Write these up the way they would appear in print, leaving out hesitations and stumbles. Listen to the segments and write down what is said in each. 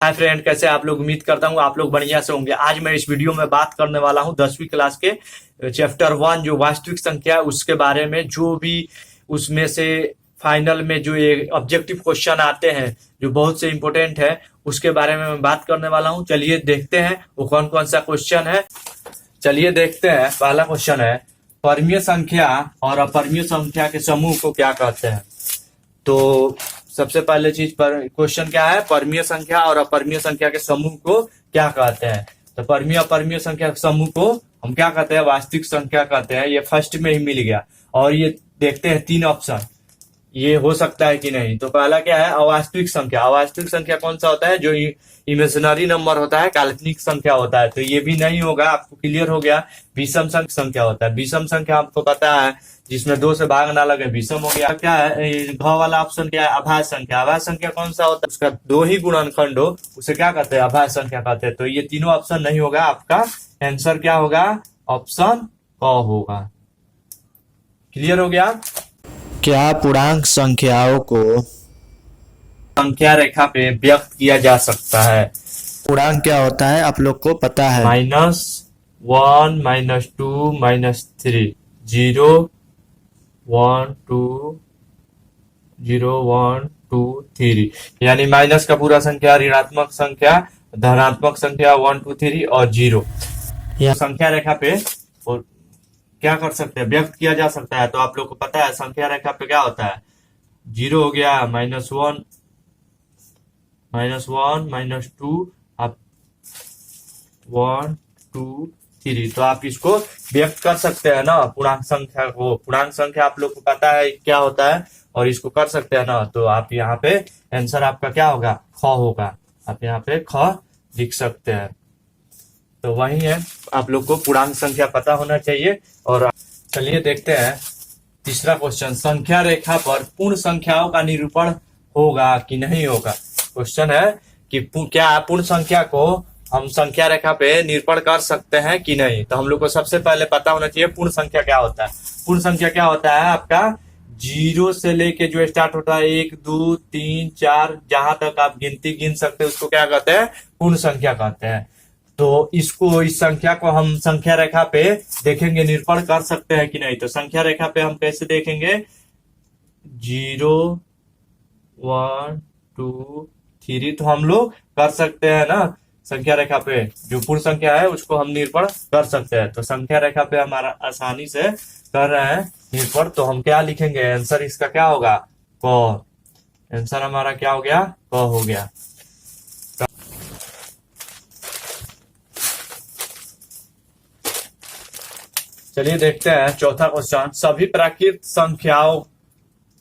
Hi friend, कैसे आप लोग। उम्मीद करता हूँ आप लोग बढ़िया से होंगे। आज मैं इस वीडियो में बात करने वाला हूँ 10वीं क्लास के चैप्टर 1 जो वास्तविक संख्या है उसके बारे में। जो भी उसमें से फाइनल में जो ये ऑब्जेक्टिव क्वेश्चन आते हैं जो बहुत से इंपॉर्टेंट है उसके बारे में मैं बात करने वाला हूँ। चलिए देखते हैं वो कौन कौन सा क्वेश्चन है। चलिए देखते हैं। पहला क्वेश्चन है, परमीय संख्या और अपरमीय संख्या के समूह को क्या कहते हैं। तो सबसे पहले चीज पर क्वेश्चन क्या है, परमीय संख्या और अपरमीय संख्या के समूह को क्या कहते हैं। तो परमीय अपरमीय संख्या के समूह को हम क्या कहते हैं, वास्तविक संख्या कहते हैं। ये फर्स्ट में ही मिल गया। और ये देखते हैं 3 ऑप्शन ये हो सकता है कि नहीं। तो पहला क्या है, अवास्तविक संख्या। अवास्तविक संख्या कौन सा होता है, जो इमेजिनरी नंबर होता है, काल्पनिक संख्या होता है। तो ये भी नहीं होगा, आपको क्लियर हो गया। विषम संख्या होता है। विषम संख्या आपको पता है जिसमें 2 से भाग ना लगे, विषम हो गया। क्या है घ वाला ऑप्शन, क्या है, अभाज्य संख्या। अभाज्य संख्या कौन सा होता है, उसका 2 ही गुणनखंड हो उसे क्या कहते हैं, अभाज्य संख्या कहते हैं। तो ये तीनों ऑप्शन नहीं होगा, आपका आंसर क्या होगा, ऑप्शन क होगा। क्लियर हो गया। क्या पूर्णांक संख्याओं को संख्या रेखा पे व्यक्त किया जा सकता है। पूर्णांक क्या होता है आप लोग को पता है? -1, -2, -3, 0, 1, 2, 0, 1, 2, 3। यानी माइनस का पूरा संख्या, ऋणात्मक संख्या, धनात्मक संख्या 1, 2, 3 और 0 संख्या रेखा पे और क्या कर सकते हैं, व्यक्त किया जा सकता है। तो आप लोग को पता है संख्या रेखा पे क्या होता है, 0 हो गया, -1, -2, आप 1, 2, 3। तो आप इसको व्यक्त कर सकते हैं ना, पूर्णांक संख्या को। पूर्णांक संख्या आप लोग को पता है क्या होता है और इसको कर सकते हैं ना। तो आप यहाँ पे आंसर आपका क्या होगा, ख होगा। आप यहाँ पे ख लिख सकते हैं। तो वही है, आप लोग को पूर्णांक संख्या पता होना चाहिए। और चलिए देखते हैं तीसरा क्वेश्चन, संख्या रेखा पर पूर्ण संख्याओं का निरूपण होगा कि नहीं होगा। क्वेश्चन है कि क्या पूर्ण संख्या को हम संख्या रेखा पे निरूपण कर सकते हैं कि नहीं। तो हम लोग को सबसे पहले पता होना चाहिए पूर्ण संख्या क्या होता है। पूर्ण संख्या क्या होता है, आपका 0 से लेके जो स्टार्ट होता है 1, 2, 3, 4 जहां तक आप गिनती गिन सकते हैं उसको क्या कहते हैं, पूर्ण संख्या कहते हैं। तो इसको, इस संख्या को हम संख्या रेखा पे देखेंगे, निरूपण कर सकते हैं कि नहीं। तो संख्या रेखा पे हम कैसे देखेंगे, 0, 1, 2, 3। तो हम लोग कर सकते हैं ना, संख्या रेखा पे जो पूर्ण संख्या है उसको हम निरूपण कर सकते हैं। तो संख्या रेखा पे हमारा आसानी से कर रहे हैं निरूपण। तो हम क्या लिखेंगे, आंसर इसका क्या होगा, क। आंसर हमारा क्या हो गया, क हो गया। चलिए देखते हैं चौथा क्वेश्चन, सभी प्राकृत संख्याओं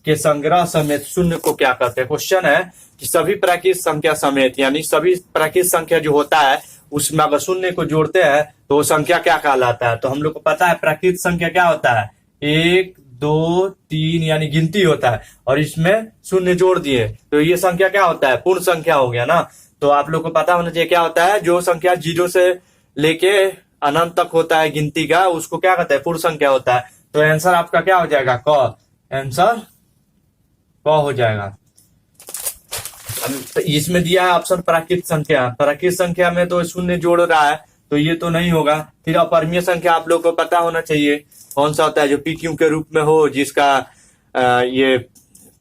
के संग्रह समेत शून्य को क्या कहते हैं। क्वेश्चन है कि सभी प्राकृत संख्या समेत, यानी सभी प्राकृत संख्या जो होता है उसमें अगर शून्य को जोड़ते हैं तो वो संख्या क्या कहलाता है। तो हम लोग को पता है प्राकृत संख्या क्या होता है, 1, 2, 3 यानी गिनती होता है और इसमें शून्य जोड़ दिए तो ये संख्या क्या होता है, पूर्ण संख्या हो गया ना। तो आप लोग को पता होना चाहिए क्या होता है, जो संख्या 0 से लेके अनंत तक होता है गिनती का, उसको क्या कहते हैं, पूर्ण संख्या होता है। तो आंसर आपका क्या हो जाएगा, क। आंसर क हो जाएगा। तो इसमें दिया है ऑप्शन प्राकृत संख्या। प्राकृत संख्या में तो शून्य जोड़ रहा है तो ये तो नहीं होगा। फिर अपरमीय संख्या आप लोग को पता होना चाहिए कौन सा होता है, जो पी क्यू के रूप में हो, जिसका ये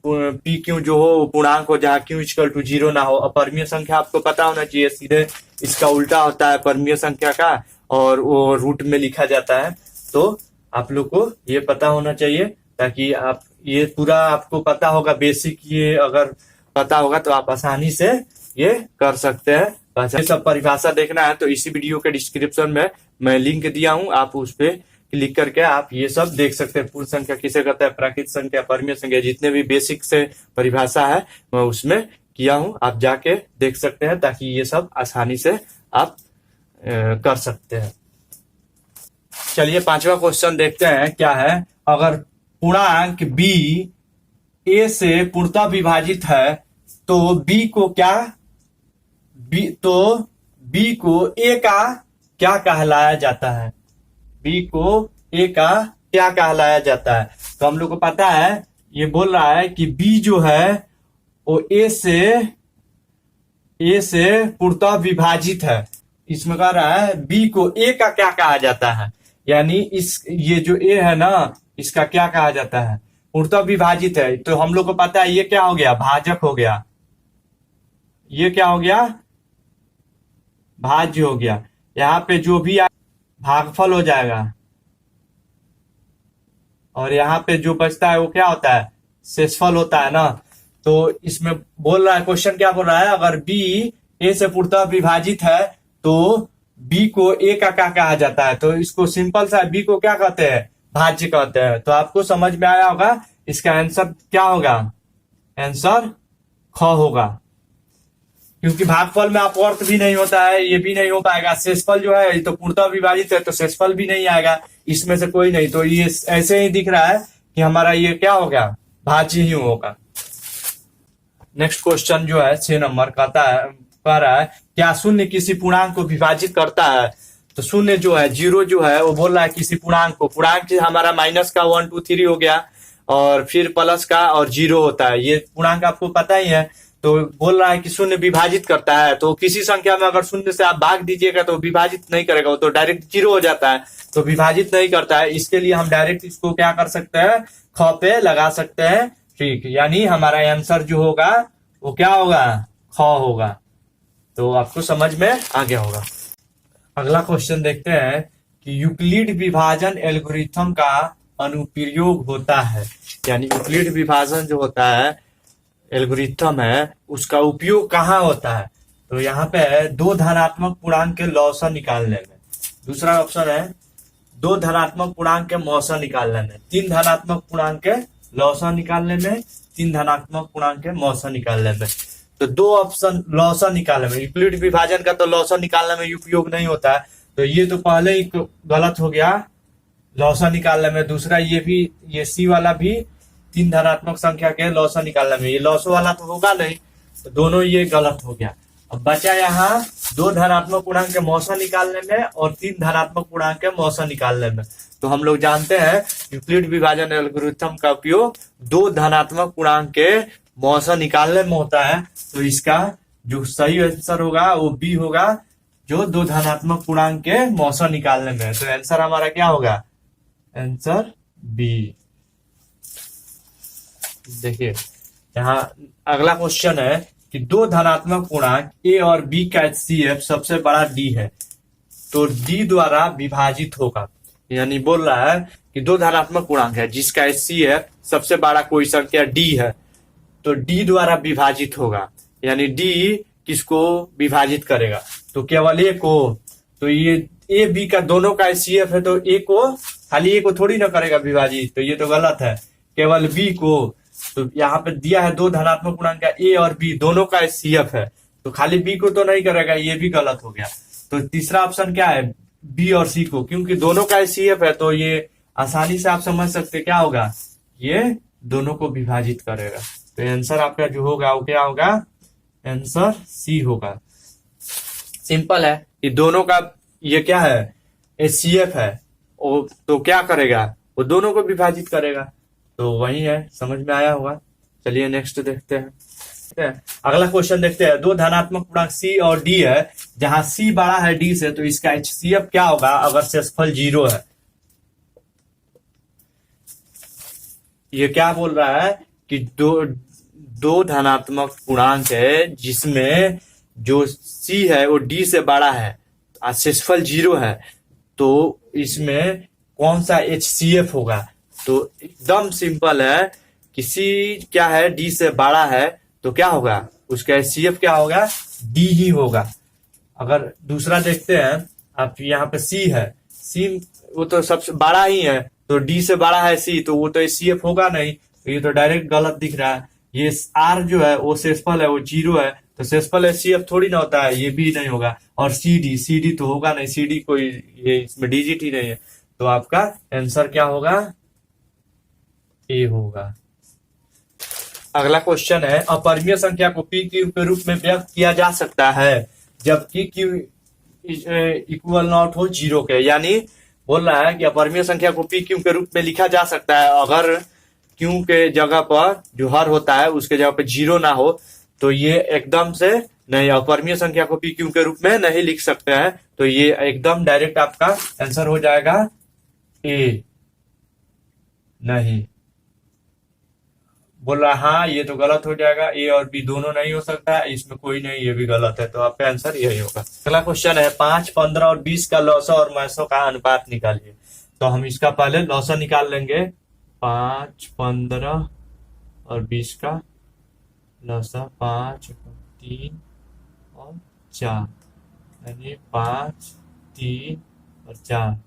पी क्यू जो हो पूर्णांक हो जहाँ क्यू इक्वल टू 0 ना हो। अपरमीय संख्या आपको पता होना चाहिए, सीधे इसका उल्टा होता है परमीय संख्या का और वो रूट में लिखा जाता है। तो आप लोग को ये पता होना चाहिए ताकि आप ये पूरा आपको पता होगा बेसिक। ये अगर पता होगा तो आप आसानी से ये कर सकते हैं। ये सब परिभाषा देखना है तो इसी वीडियो के डिस्क्रिप्शन में मैं लिंक दिया हूं, आप उस पे क्लिक करके आप ये सब देख सकते हैं। पूर्ण संख्या किसे कहता है, प्राकृत संख्या, परमीय संख्या, जितने भी बेसिक से परिभाषा है मैं उसमें किया हूं, आप जाके देख सकते हैं ताकि ये सब आसानी से आप कर सकते हैं। चलिए 5वां क्वेश्चन देखते हैं क्या है, अगर पूर्णांक b a से पूर्णतः विभाजित है तो b को क्या, b को a का क्या कहलाया जाता है, b को a का क्या कहलाया जाता है। तो हम लोग को पता है, ये बोल रहा है कि b जो है वो a से ए से पूर्णतः विभाजित है। इसमें कह रहा है बी को ए का क्या कहा जाता है, यानी ये जो ए है ना, इसका क्या कहा जाता है, पूर्णतः विभाजित है। तो हम लोग को पता है ये क्या हो गया, भाजक हो गया। ये क्या हो गया, भाज्य हो गया। यहाँ पे जो भी भागफल हो जाएगा, और यहाँ पे जो बचता है वो क्या होता है, शेषफल होता है ना। तो इसमें बोल रहा है, क्वेश्चन क्या बोल रहा है, अगर बी ए से पूर्णतः विभाजित है तो बी को ए का क्या कहा जाता है। तो इसको सिंपल सा बी को क्या कहते हैं, भाज्य कहते हैं। तो आपको समझ में आया होगा, इसका आंसर क्या होगा, आंसर ख होगा। क्योंकि भागफल में आप अर्थ भी नहीं होता है, ये भी नहीं हो पाएगा। शेषफल जो है ये तो पूर्णतः विभाजित है, तो शेषफल भी नहीं आएगा, इसमें से कोई नहीं। तो ये ऐसे ही दिख रहा है कि हमारा ये क्या होगा, भाज्य ही होगा। नेक्स्ट क्वेश्चन जो है 6 नंबर कह रहा है क्या शून्य किसी पूर्णांक को विभाजित करता है। तो शून्य जो है, जीरो जो है, वो बोल रहा है किसी पूर्णांक को, पूर्णांक हमारा माइनस का 1 2 3 हो गया, और फिर प्लस का और जीरो होता है, ये पूर्णांक आपको पता ही है। तो बोल रहा है कि शून्य विभाजित करता है। तो किसी संख्या में अगर शून्य से आप भाग दीजिएगा तो विभाजित नहीं करेगा, वो तो डायरेक्ट जीरो हो जाता है, तो विभाजित नहीं करता है। इसके लिए हम डायरेक्ट इसको क्या कर सकते हैं, ख पे लगा सकते हैं। ठीक, यानी हमारा आंसर जो होगा वो क्या होगा, ख होगा। तो आपको समझ में आ गया होगा। अगला क्वेश्चन देखते हैं कि यूक्लिड विभाजन एल्गोरिथम का अनुप्रयोग होता है, यानी यूक्लिड विभाजन जो होता है, एल्गोरिथम है, उसका उपयोग कहाँ होता है। तो यहाँ पे है 2 धनात्मक पूर्णांक के लॉसा निकालने में। दूसरा ऑप्शन है 2 धनात्मक पूर्णांक के मौसा निकालने में, 3 धनात्मक पूर्णांक के लॉसा निकालने में, 3 धनात्मक पूर्णांक के मौसा निकालने में। तो 2 ऑप्शन लॉसा निकालने में, यूक्लिड विभाजन का तो लॉसा निकालने में उपयोग नहीं होता है, तो ये तो पहले ही गलत हो गया लॉसा निकालने में। दूसरा ये भी, ये सी वाला भी 3 धनात्मक संख्या के लॉसा निकालने में, ये लॉसो वाला तो होगा नहीं, तो दोनों ये गलत हो गया। अब बचा यहाँ 2 धनात्मक पूर्णांक के मौसा निकालने में और 3 धनात्मक पूर्णांक के मौसा निकालने में। तो हम लोग जानते हैं यूक्लिड विभाजन एल्गोरिथम का उपयोग 2 धनात्मक पूर्णांक के मौसा निकालने में होता है। तो इसका जो सही आंसर होगा वो बी होगा, जो 2 धनात्मक पूर्णांक के मौसा निकालने में। तो आंसर हमारा क्या होगा, आंसर बी। देखिए यहाँ अगला क्वेश्चन है कि 2 धनात्मक पूर्णांक ए और बी का HCF सबसे बड़ा डी है, तो डी द्वारा विभाजित होगा। यानी बोल रहा है कि 2 धनात्मक पूर्णांक है जिसका HCF सबसे बड़ा कोई संख्या डी है, तो डी द्वारा विभाजित होगा। यानी डी किसको विभाजित करेगा, तो केवल ए को। तो ये ए बी का दोनों का HCF है, तो ए को, खाली ए को थोड़ी ना करेगा विभाजित, तो ये तो गलत है, केवल बी को। तो यहाँ पे दिया है 2 धनात्मक पूर्णांक का ए और बी दोनों का HCF है, तो खाली बी को तो नहीं करेगा, ये भी गलत हो गया। तो तीसरा ऑप्शन क्या है, बी और सी को, क्योंकि दोनों का HCF है, तो ये आसानी से आप समझ सकते क्या होगा, ये दोनों को विभाजित करेगा। तो आंसर आपका जो होगा वो क्या होगा, आंसर सी होगा। सिंपल है कि दोनों का ये क्या है, HCF है, वो तो क्या करेगा, वो दोनों को विभाजित करेगा। तो वही है, समझ में आया होगा। चलिए नेक्स्ट देखते हैं। अगला क्वेश्चन देखते हैं। 2 धनात्मक पूर्णांक सी और डी है, जहां सी बड़ा है डी से, तो इसका HCF क्या होगा अगर शेषफल 0 है। ये क्या बोल रहा है कि दो धनात्मक पूर्णांक है जिसमें जो सी है वो डी से बड़ा है, शेषफल 0 है, तो इसमें कौन सा HCF होगा। तो एकदम सिंपल है कि सी क्या है, डी से बड़ा है, तो क्या होगा, उसका HCF क्या होगा, डी ही होगा। अगर दूसरा देखते हैं आप, यहाँ पे सी है, सी वो तो सबसे बड़ा ही है, तो डी से बड़ा है सी, तो वो तो HCF होगा नहीं, तो ये तो डायरेक्ट गलत दिख रहा है। ये आर जो है वो शेषफल है, वो 0 है, तो शेषफल HCF थोड़ी ना होता है, ये भी नहीं होगा। और सी डी तो होगा नहीं, सी डी कोई ये इसमें डिजिट ही नहीं है, तो आपका आंसर क्या होगा, ए होगा। अगला क्वेश्चन है, अपरिमेय संख्या को पी क्यू के रूप में व्यक्त किया जा सकता है जबकि क्यू इक्वल नॉट हो 0 के। यानी बोल रहा है कि अपरिमेय संख्या को पी क्यू के रूप में लिखा जा सकता है अगर क्यू के जगह पर जो हर होता है उसके जगह पर 0 ना हो, तो ये एकदम से नहीं, अपरिमेय संख्या को पी क्यू के रूप में नहीं लिख सकते हैं। तो ये एकदम डायरेक्ट आपका आंसर हो जाएगा ए। नहीं बोल रहा, हाँ ये तो गलत हो जाएगा, ए और बी दोनों नहीं हो सकता है, इसमें कोई नहीं, ये भी गलत है। तो आपका आंसर यही होगा। अगला क्वेश्चन है 5, 15 और 20 का लौसा और मैसों का अनुपात निकालिए। तो हम इसका पहले लौसा निकाल लेंगे। 5, 15 और 20 का लौसा 5, 3 और 4, यानी 5, 3 और 4,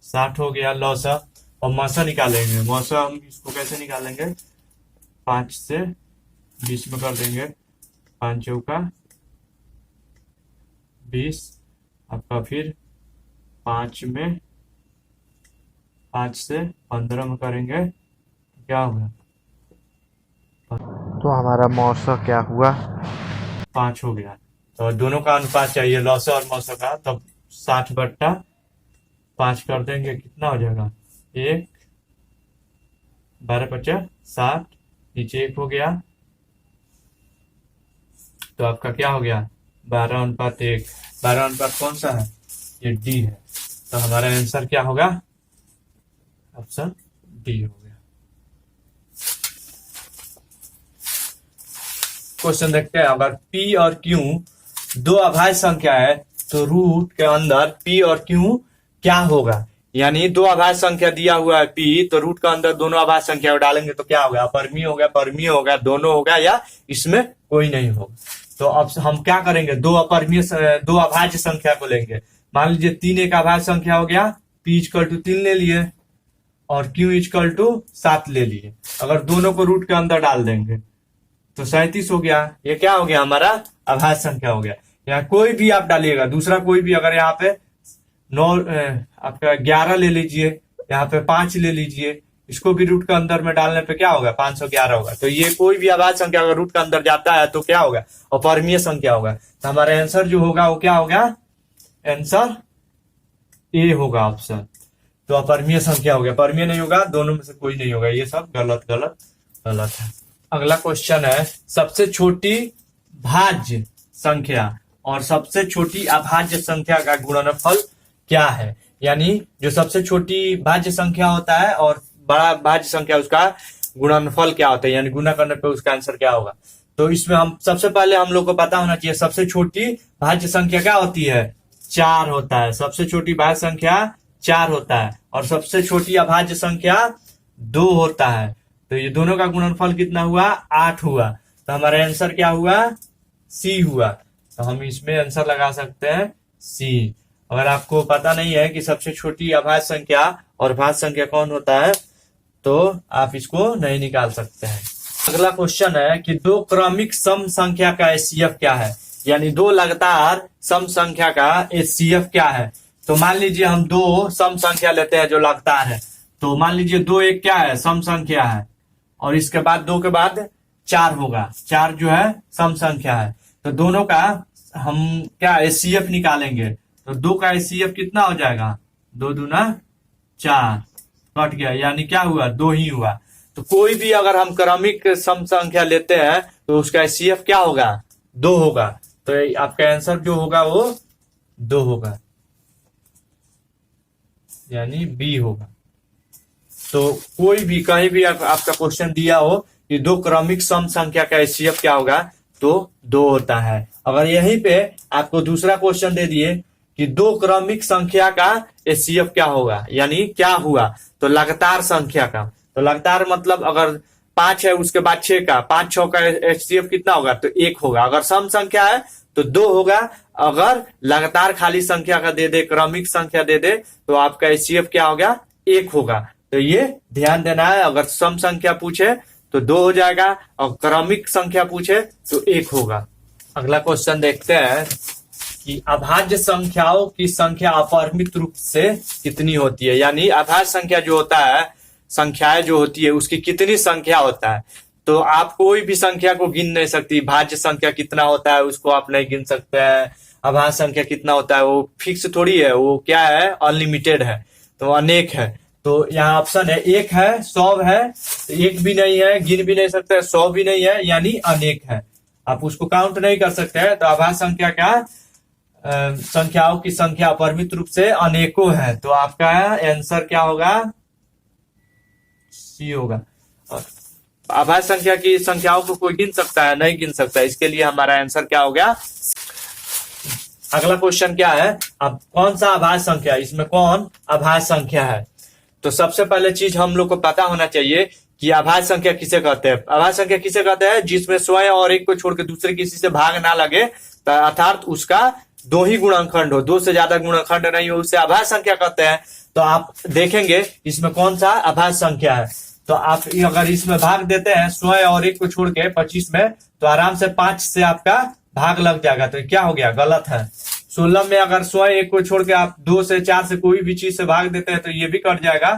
60 हो गया लौसा। और मौसा निकालेंगे। मौसा हम इसको कैसे निकालेंगे? 5 से 20 में कर देंगे। 5 चौका 20 आपका, फिर 5 में 5 से 15 में करेंगे, क्या होगा? तो हमारा मौसा क्या हुआ? 5 हो गया। तो दोनों का अनुपात चाहिए लौसा और मौसा का, तब 60/5 कर देंगे, कितना हो जाएगा? 1, 12 × 60, नीचे 1 हो गया। तो आपका क्या हो गया? 12/1। 12 अनुपात कौन सा है? ये डी है। तो हमारा आंसर क्या होगा? ऑप्शन डी हो गया। क्वेश्चन देखते हैं। अगर P और Q दो अभाज्य संख्या है तो रूट के अंदर P और Q क्या होगा? यानी दो अभाज्य संख्या दिया हुआ है P, तो रूट के अंदर दोनों अभाज्य संख्या को डालेंगे तो क्या होगा? अपरिमेय होगा, परिमेय होगा, दोनों होगा, या इसमें कोई नहीं होगा। तो अब हम क्या करेंगे? दो अभाज्य संख्या को लेंगे। मान लीजिए 3 एक अभाज्य संख्या हो गया, P = 3 ले लिए और Q = 7 ले लिए। अगर दोनों को रूट के अंदर डाल देंगे तो 37 हो गया। ये क्या हो गया? हमारा अभाज्य संख्या हो गया। यहाँ कोई भी आप डालिएगा, दूसरा कोई भी, अगर यहाँ पे 9 आपका 11 ले लीजिए, यहाँ पे 5 ले लीजिए, इसको भी रूट के अंदर में डालने पे क्या होगा? 511 होगा। तो ये कोई भी अभाज्य संख्या अगर रूट के अंदर जाता है तो क्या होगा? अपरिमेय संख्या होगा। तो हमारा आंसर जो होगा वो क्या होगा? आंसर ए होगा ऑप्शन। तो अपरिमेय संख्या हो गया, परिमेय नहीं होगा, दोनों में से कोई नहीं होगा। ये सब गलत गलत गलत है। अगला क्वेश्चन है, सबसे छोटी भाज्य संख्या और सबसे छोटी अभाज्य संख्या का गुणनफल क्या है? यानी जो सबसे छोटी भाज्य संख्या होता है और बड़ा भाज्य संख्या, उसका गुणनफल क्या होता है, यानी गुणा करने पे उसका आंसर क्या होगा? तो इसमें हम सबसे पहले हम लोग को पता होना चाहिए सबसे छोटी भाज्य संख्या क्या होती है? 4 होता है। सबसे छोटी भाज्य संख्या 4 होता है और सबसे छोटी अभाज्य संख्या 2 होता है। तो ये दोनों का गुणनफल कितना हुआ? 8 हुआ। तो हमारा आंसर क्या हुआ? सी हुआ। तो हम इसमें आंसर लगा सकते हैं सी। अगर आपको पता नहीं है कि सबसे छोटी अभाज्य संख्या और भाज्य संख्या कौन होता है तो आप इसको नहीं निकाल सकते हैं। अगला क्वेश्चन है कि दो क्रमिक सम संख्या का एचसीएफ क्या है? यानी दो लगातार सम संख्या का एचसीएफ क्या है? तो मान लीजिए हम दो सम संख्या लेते हैं जो लगातार है। तो मान लीजिए 2 एक क्या है? सम संख्या है, और इसके बाद 2 के बाद 4 होगा। 4 जो है सम संख्या है। तो दोनों का हम क्या एचसीएफ निकालेंगे। तो 2 का एचसीएफ कितना हो जाएगा? 2 दूना 4, कट गया, यानी क्या हुआ? 2 ही हुआ। तो कोई भी अगर हम क्रमिक सम संख्या लेते हैं तो उसका एचसीएफ क्या होगा? 2 होगा। तो आपका आंसर जो होगा वो 2 होगा, यानी बी होगा। तो कोई भी कहीं भी आपका क्वेश्चन दिया हो कि दो क्रमिक सम संख्या का एचसीएफ क्या होगा, तो 2 होता है। अगर यहीं पे आपको दूसरा क्वेश्चन दे दिए कि दो क्रमिक संख्या का एचसीएफ क्या होगा, यानी क्या हुआ, तो लगातार संख्या का। तो लगातार मतलब अगर 5 है उसके बाद 6 का, 5 6 का एचसीएफ कितना होगा? तो 1 होगा। अगर सम संख्या है तो 2 होगा। अगर लगातार खाली संख्या का दे दे, क्रमिक संख्या दे दे, तो आपका एचसीएफ क्या होगा? 1 होगा। तो ये ध्यान देना है। अगर सम संख्या पूछे तो 2 हो जाएगा और क्रमिक संख्या पूछे तो 1 होगा। अगला क्वेश्चन देखते हैं कि अभाज्य संख्याओं की संख्या अपरिमित रूप से कितनी होती है? यानी अभाज्य संख्या जो होता है, संख्याएं जो होती है, उसकी कितनी संख्या होता है। तो आप कोई भी संख्या को गिन नहीं सकती। भाज्य संख्या कितना होता है उसको आप नहीं गिन सकते हैं। अभाज्य संख्या कितना होता है वो फिक्स थोड़ी है, वो क्या है? अनलिमिटेड है, तो अनेक है। तो यहाँ ऑप्शन है 1 है, 100 है, 1 भी नहीं है, गिन भी नहीं सकते, 100 भी नहीं है, यानी अनेक है। आप उसको काउंट नहीं कर सकते हैं। तो आभाज्य संख्या क्या, संख्याओं की संख्या अपरिमित रूप से अनेकों है। तो आपका आंसर क्या होगा, सी होगा। आभाज्य संख्या की संख्याओं को कोई गिन सकता है, नहीं गिन सकता, इसके लिए हमारा आंसर क्या हो गया। अगला क्वेश्चन क्या है, अब कौन सा आभाज्य संख्या, इसमें कौन आभाज्य संख्या है। तो सबसे पहले चीज हम लोग को पता होना चाहिए कि आभाज्य संख्या किसे कहते हैं। आभाज्य संख्या किसे कहते हैं, जिसमें स्वयं और एक को छोड़ के दूसरे किसी से भाग ना लगे, अर्थात उसका दो ही गुणनखंड हो, दो से ज्यादा गुणनखंड नहीं हो, उसे आभाज्य संख्या कहते हैं। तो आप देखेंगे इसमें कौन सा आभाज्य संख्या है। तो आप अगर इसमें भाग देते हैं स्वयं और एक को छोड़ के 25 में, तो आराम से 5 से आपका भाग लग जाएगा। तो क्या हो गया, गलत है। 16 में अगर स्वयं एक को छोड़ के आप 2 से 4 से कोई भी चीज से भाग देते हैं तो ये भी कट जाएगा,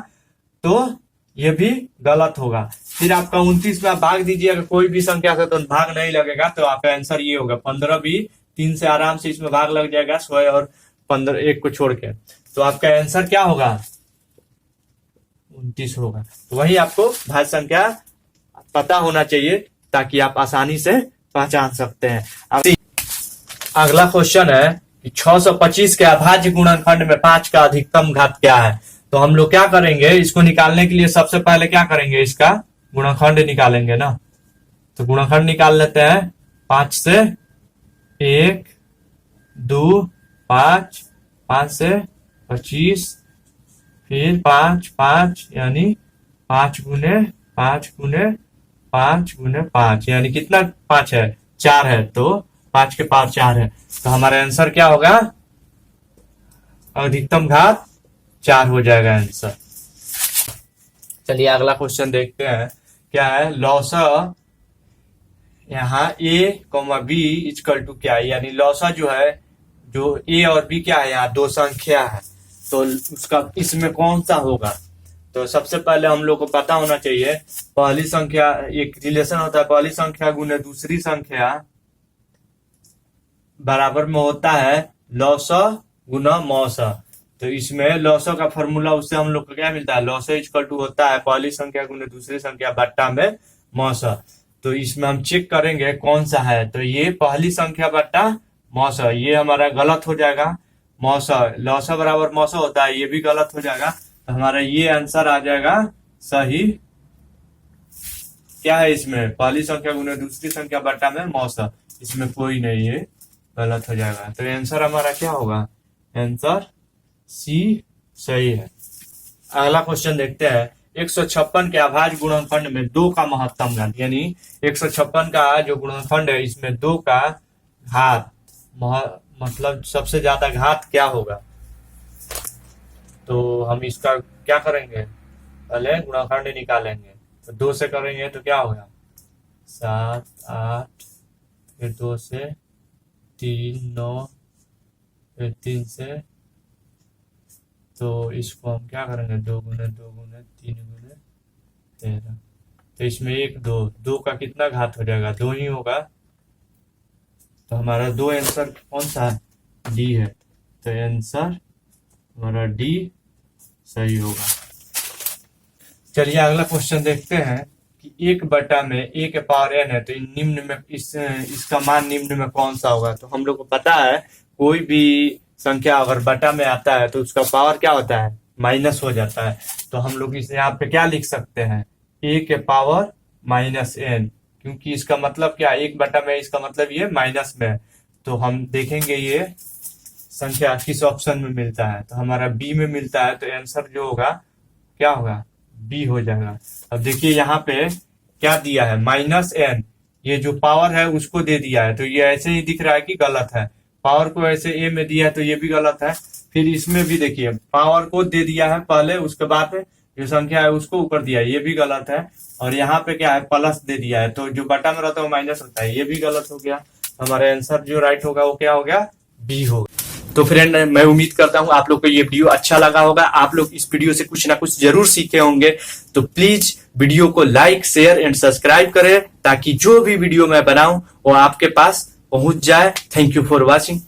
तो ये भी गलत होगा। फिर आपका 29 में आप भाग दीजिएगा कोई भी संख्या से तो भाग नहीं लगेगा, तो आपका आंसर ये होगा। 15 भी 3 से आराम से इसमें भाग लग जाएगा स्वयं और 15 एक को छोड़ के, तो आपका आंसर क्या होगा, 29 होगा। तो वही आपको भाज्य संख्या पता होना चाहिए ताकि आप आसानी से पहचान सकते हैं। अब अगला क्वेश्चन है कि 625 के अभाज्य गुणनखंड में 5 का अधिकतम घात क्या है। तो हम लोग क्या करेंगे, इसको निकालने के लिए सबसे पहले क्या करेंगे, इसका गुणनखंड निकालेंगे ना। तो गुणनखंड निकाल लेते हैं। 5 से 1, 2, 5, 5 से 25, फिर 5, 5 यानी 5 गुने 5 गुने 5 गुने 5 यानी कितना 5 है, 4 है। तो 5 के पावर 4 है। तो हमारा आंसर क्या होगा, अधिकतम घात 4 हो जाएगा आंसर। चलिए अगला क्वेश्चन देखते हैं क्या है। लॉसा यहाँ a, b इक्वल टू क्या है, यानी लॉसा जो है, जो a और b क्या है, यहाँ दो संख्या है, तो उसका इसमें कौन सा होगा। तो सबसे पहले हम लोग को पता होना चाहिए, पहली संख्या, एक रिलेशन होता है, पहली संख्या गुने दूसरी संख्या बराबर में होता है लॉसा गुना मौसा। तो इसमें लॉसा का फॉर्मूला, उससे हम लोग को क्या मिलता है, लॉसा इक्वल टू होता है पहली संख्या गुने दूसरी संख्या बट्टा में मौसा। तो इसमें हम चेक करेंगे कौन सा है। तो ये पहली संख्या बट्टा मौसा, ये हमारा गलत हो जाएगा। मौसा, लॉसा बराबर मौसा होता है, ये भी गलत हो जाएगा। तो हमारा ये आंसर आ जाएगा सही। क्या है इसमें, पहली संख्या गुने दूसरी संख्या बट्टा में मौसा, इसमें कोई नहीं, ये गलत हो जाएगा। तो आंसर हमारा क्या होगा, आंसर सी सही है। अगला क्वेश्चन देखते हैं। 156 के अभाज्य गुणनखंड में 2 का महत्तम घात, यानी 156 का जो गुणनखंड है इसमें 2 का घात मतलब सबसे ज्यादा घात क्या होगा। तो हम इसका क्या करेंगे, पहले गुणनखंड निकालेंगे। तो 2 से करेंगे तो क्या होगा, 7, 8, फिर 2 से 3, 9, फिर 3 से, तो इसको हम क्या करेंगे, 2 गुने 2 गुने 3 गुने 13। तो इसमें 1, 2 का कितना घात हो जाएगा, 2 ही होगा। तो हमारा 2 आंसर कौन सा है, डी है। तो आंसर हमारा डी सही होगा। चलिए अगला क्वेश्चन देखते हैं कि 1 बटा में a के पावर n है, तो निम्न में इसका मान निम्न में कौन सा होगा। तो हम लोग को पता है कोई भी संख्या अगर बटा में आता है तो उसका पावर क्या होता है, माइनस हो जाता है। तो हम लोग इसे यहाँ पे क्या लिख सकते हैं, a के पावर माइनस n, क्योंकि इसका मतलब क्या, 1 बटा में, इसका मतलब ये माइनस में। तो हम देखेंगे ये संख्या किस ऑप्शन में मिलता है। तो हमारा बी में मिलता है। तो आंसर जो होगा क्या होगा, बी हो जाएगा। अब देखिए यहाँ पे क्या दिया है, माइनस n, ये जो पावर है उसको दे दिया है। तो ये ऐसे ही दिख रहा है कि गलत है, पावर को ऐसे ए में दिया है तो ये भी गलत है। फिर इसमें भी देखिए पावर को दे दिया है पहले, उसके बाद जो संख्या है उसको ऊपर दिया है, ये भी गलत है। और यहाँ पे क्या है, प्लस दे दिया है, तो जो बटा में रहता है वो माइनस होता है, ये भी गलत हो गया। हमारा आंसर जो राइट होगा वो क्या हो गया, बी होगा। तो फ्रेंड मैं उम्मीद करता हूं आप लोग को ये वीडियो अच्छा लगा होगा, आप लोग इस वीडियो से कुछ ना कुछ जरूर सीखे होंगे। तो प्लीज वीडियो को लाइक, शेयर एंड सब्सक्राइब करें ताकि जो भी वीडियो मैं बनाऊं वो आपके पास पहुंच जाए। Thank you for watching.